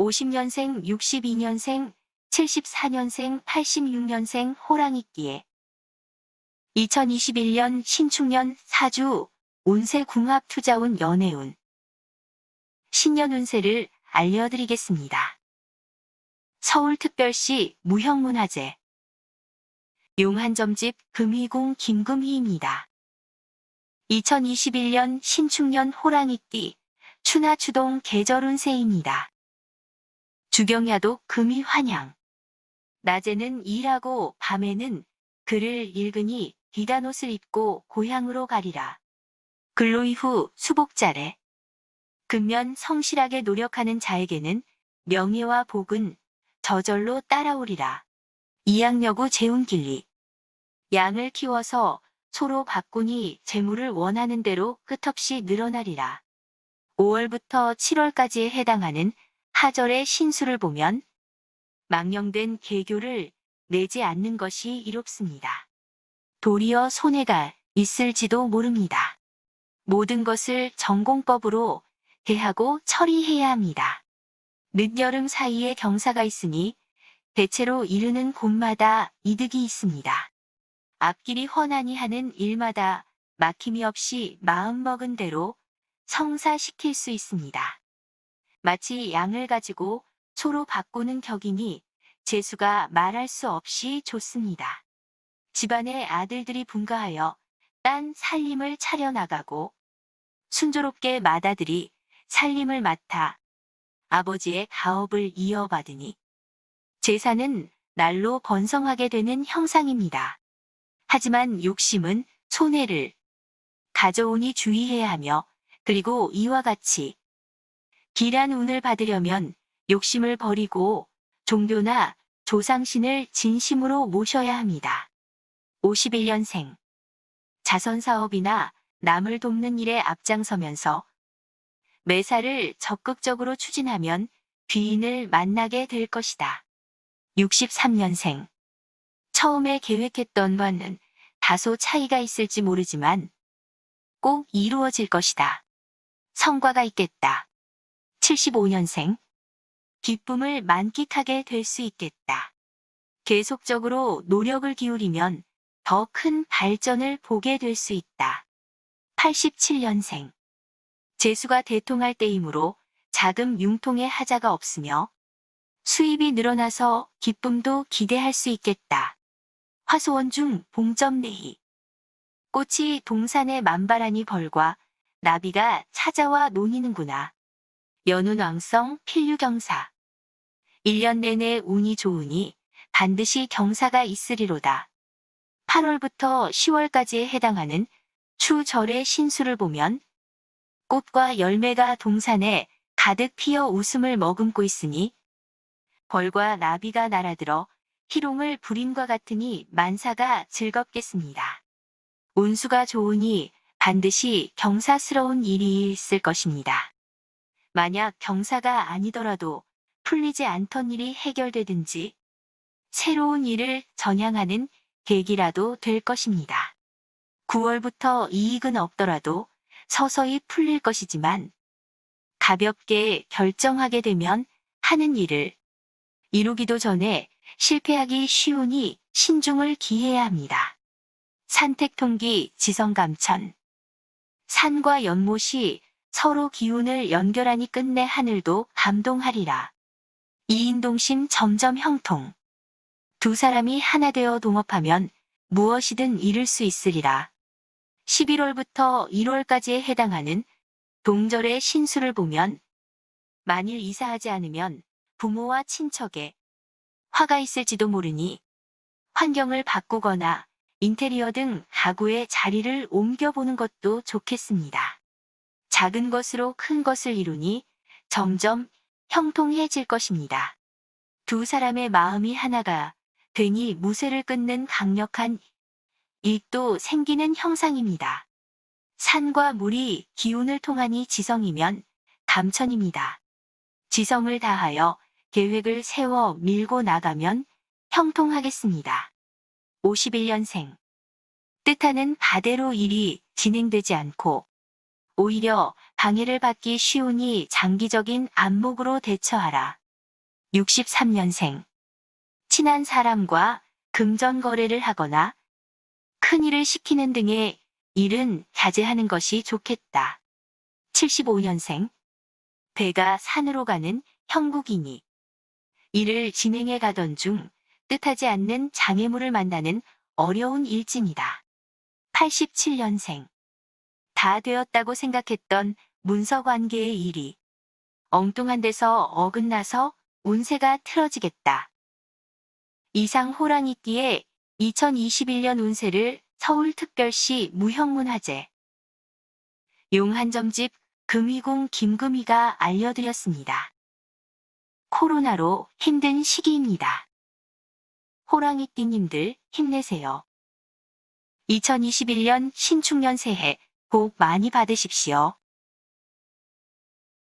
50년생, 62년생, 74년생, 86년생 호랑이띠에 2021년 신축년 사주 운세 궁합 투자운 연애운 신년 운세를 알려드리겠습니다. 서울특별시 무형문화재 용한점집 금희궁 김금희입니다. 2021년 신축년 호랑이띠 추나추동 계절운세입니다. 주경야도 금희환양 낮에는 일하고 밤에는 글을 읽으니 비단 옷을 입고 고향으로 가리라. 근로 이후 수복자래. 근면 성실하게 노력하는 자에게는 명예와 복은 저절로 따라오리라. 이양여구 재운길리 양을 키워서 소로 바꾸니 재물을 원하는 대로 끝없이 늘어나리라. 5월부터 7월까지에 해당하는 하절의 신수를 보면 망령된 계교를 내지 않는 것이 이롭습니다. 도리어 손해가 있을지도 모릅니다. 모든 것을 전공법으로 대하고 처리해야 합니다. 늦여름 사이에 경사가 있으니 대체로 이르는 곳마다 이득이 있습니다. 앞길이 훤하니 하는 일마다 막힘이 없이 마음먹은 대로 성사시킬 수 있습니다. 마치 양을 가지고 소로 바꾸는 격이니 재수가 말할 수 없이 좋습니다. 집안의 아들들이 분가하여 딴 살림을 차려나가고 순조롭게 맏아들이 살림을 맡아 아버지의 가업을 이어받으니 재산은 날로 번성하게 되는 형상입니다. 하지만 욕심은 손해를 가져오니 주의해야 하며 그리고 이와 같이 길한 운을 받으려면 욕심을 버리고 종교나 조상신을 진심으로 모셔야 합니다. 51년생 자선사업이나 남을 돕는 일에 앞장서면서 매사를 적극적으로 추진하면 귀인을 만나게 될 것이다. 63년생 처음에 계획했던 바는 다소 차이가 있을지 모르지만 꼭 이루어질 것이다. 성과가 있겠다. 75년생 기쁨을 만끽하게 될 수 있겠다. 계속적으로 노력을 기울이면 더 큰 발전을 보게 될 수 있다. 87년생 재수가 대통할 때이므로 자금 융통의 하자가 없으며 수입이 늘어나서 기쁨도 기대할 수 있겠다. 화소원 중 봉점내희 꽃이 동산에 만발하니 벌과 나비가 찾아와 논이는구나. 연운왕성 필류경사 1년 내내 운이 좋으니 반드시 경사가 있으리로다. 8월부터 10월까지에 해당하는 추절의 신수를 보면 꽃과 열매가 동산에 가득 피어 웃음을 머금고 있으니 벌과 나비가 날아들어 희롱을 부림과 같으니 만사가 즐겁겠습니다. 운수가 좋으니 반드시 경사스러운 일이 있을 것입니다. 만약 경사가 아니더라도 풀리지 않던 일이 해결되든지 새로운 일을 전향하는 계기라도 될 것입니다. 9월부터 이익은 없더라도 서서히 풀릴 것이지만 가볍게 결정하게 되면 하는 일을 이루기도 전에 실패하기 쉬우니 신중을 기해야 합니다. 산택통기 지성감천 산과 연못이 서로 기운을 연결하니 끝내 하늘도 감동하리라. 이인동심 점점 형통 두 사람이 하나 되어 동업하면 무엇이든 이룰 수 있으리라. 11월부터 1월까지에 해당하는 동절의 신수를 보면 만일 이사하지 않으면 부모와 친척에 화가 있을지도 모르니 환경을 바꾸거나 인테리어 등 가구의 자리를 옮겨보는 것도 좋겠습니다. 작은 것으로 큰 것을 이루니 점점 형통해질 것입니다. 두 사람의 마음이 하나가 되니 무쇠를 끊는 강력한 이익도 생기는 형상입니다. 산과 물이 기운을 통하니 지성이면 감천입니다. 지성을 다하여 계획을 세워 밀고 나가면 형통하겠습니다. 51년생 뜻하는 바대로 일이 진행되지 않고 오히려 방해를 받기 쉬우니 장기적인 안목으로 대처하라. 63년생. 친한 사람과 금전 거래를 하거나 큰일을 시키는 등의 일은 자제하는 것이 좋겠다. 75년생. 배가 산으로 가는 형국이니 일을 진행해 가던 중 뜻하지 않는 장애물을 만나는 어려운 일진이다. 87년생. 다 되었다고 생각했던 문서 관계의 일이 엉뚱한 데서 어긋나서 운세가 틀어지겠다. 이상 호랑이띠의 2021년 운세를 서울특별시 무형문화재 용한점집 금이궁 김금희가 알려드렸습니다. 코로나로 힘든 시기입니다. 호랑이띠님들 힘내세요. 2021년 신축년 새해 복 많이 받으십시오.